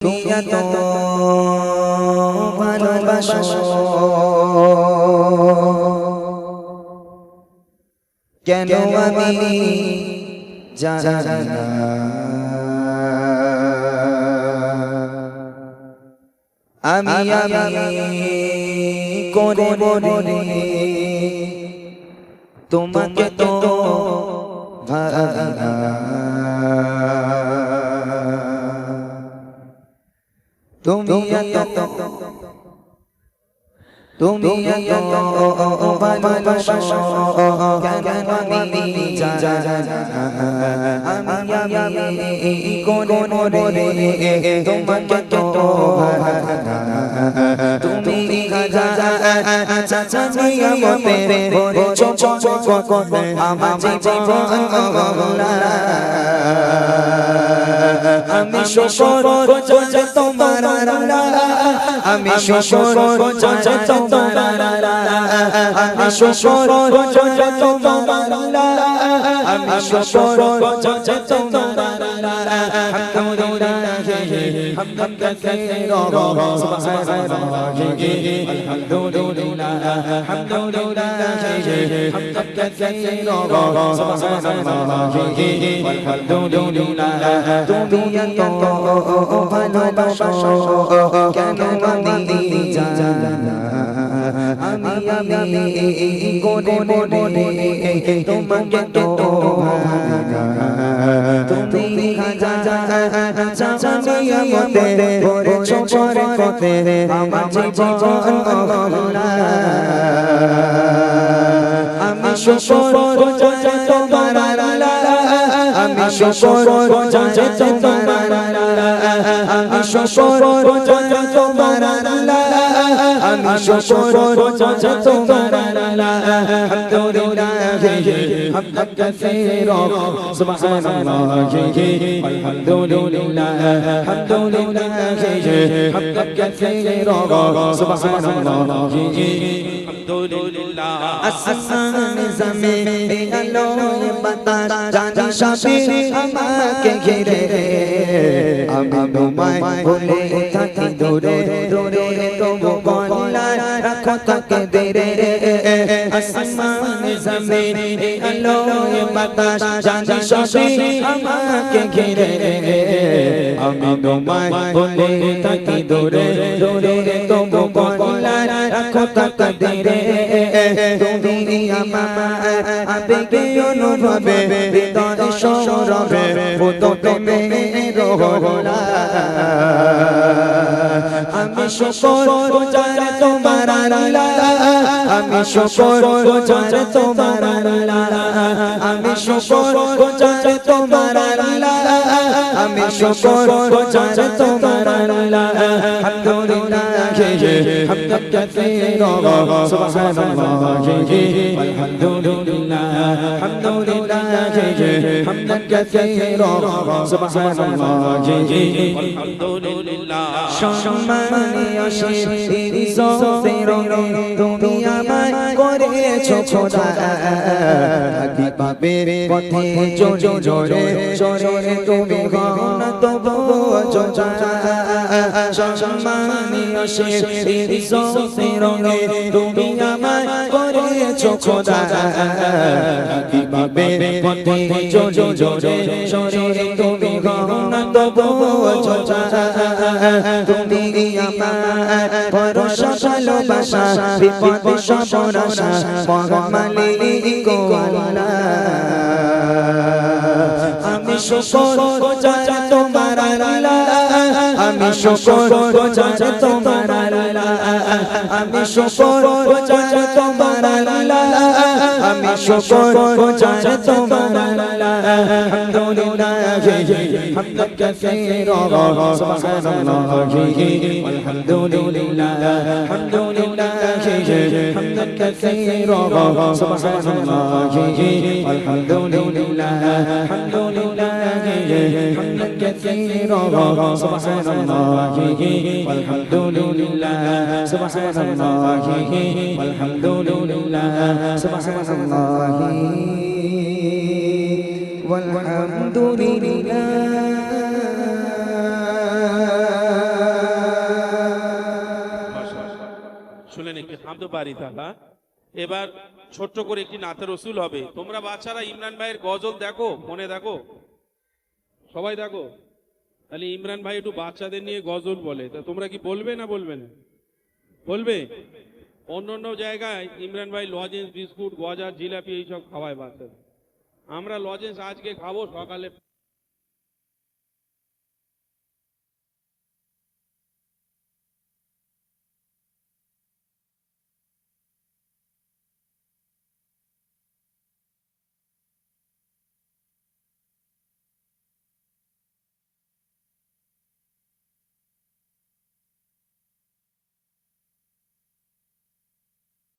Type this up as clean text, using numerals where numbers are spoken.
তুমি এত ভালোবাসো কেন আমি জানি না। আমি করে বলি তোমাকে তো ভাবি না। তুমি এত ভালোবাসো কেন আমি জানি না। আমি করে বলি তোমাকে তো ভাবি না। তুমি আমি শোষণ তোমার আমি শোষণ তোমার আমি শোষণ তোমার আমি শোষণ তোমার حمدا كثيرا سبحان الله الحمد لله الحمد لله حمدا كثيرا سبحان الله الحمد لله তুমি এত ভালোবাসো কেন আমি জানি না। আমি করে বলি তোমাকে তো ভাবি না। তুমি আমি শোষণ তোমার আমি শোষণ তোমার আমি শোষণ তোমার আমি শোষণ তোমার حمدا كثيرا سبحان الله الحمد لله الحمد لله حمدا كثيرا سبحان الله الحمد لله আসমান জমিন আলো বাতাস জানি সবই আমাকে ঘিরে আমি তোমায় ভুলে থাকি দূরে দূরে তবু বলার রাখো তাকে দেরে আসমান জমিন আলো বাতাস জানি সবই আমাকে ঘিরে আমি তোমায় ভুলে থাকি দূরে দূরে তবু বলার রাখো তাকে দেরে তুমি আমার আবেগে অনুভবে হৃদয় সৌরভে পুত প্রেমে রোহলা আমি শোষণ তোমার আমি শোষণ তোমার আমি শোষণ তোমার আমি শোষণ তোমার আলহামদুলিল্লাহ حمدا كثيرا سبحان الله الحمد لله الحمد لله حمدا كثيرا سبحان الله الحمد لله সম্মানীয় শির জোফেরো তুমি আমায় করেছো খোদা কি পাবে পথে জোরে জোরে জোরে তুমি গণ তবু জোজা সম্মানীয় শির জোফেরো তুমি আমায় করেছো খোদা কি পাবে পথে জোরে জোরে জোরে তুমি গণ তবু জোজা তুমি আমার ভরসা ভালোবাসা বিপদে সবরাশা মহান মালিক আল্লাহ আমি শোষণ তোমার আমি শোষণ তোমার আমি শোষণ তোমার আমি শোষণ তোমার আলহামদুলিল্লাহ حمدا كثيرا سبحان الله والحمد لله الحمد لله حمدا كثيرا سبحان الله والحمد لله الحمد لله حمدا كثيرا سبحان الله والحمد لله سبحان الله والحمد لله سبحان الله والحمد لله থামতে পারি তাহলে। এবার ছোট্ট করে একটি নাতের রসুল হবে। তোমরা বাচ্চারা ইমরান ভাইয়ের গজল দেখো, ফোনে দেখো, সবাই দেখো। তাহলে ইমরান ভাই একটু বাচ্চাদের নিয়ে গজল বলে, তা তোমরা কি বলবে না বলবে না? বলবে। অন্য অন্য জায়গায় ইমরান ভাই লজেন্স, বিস্কুট, গজা, জিলাপি এইসব খাওয়ায় বাচ্চাদের। আমরা লজেন্স আজকে খাবো, সকালে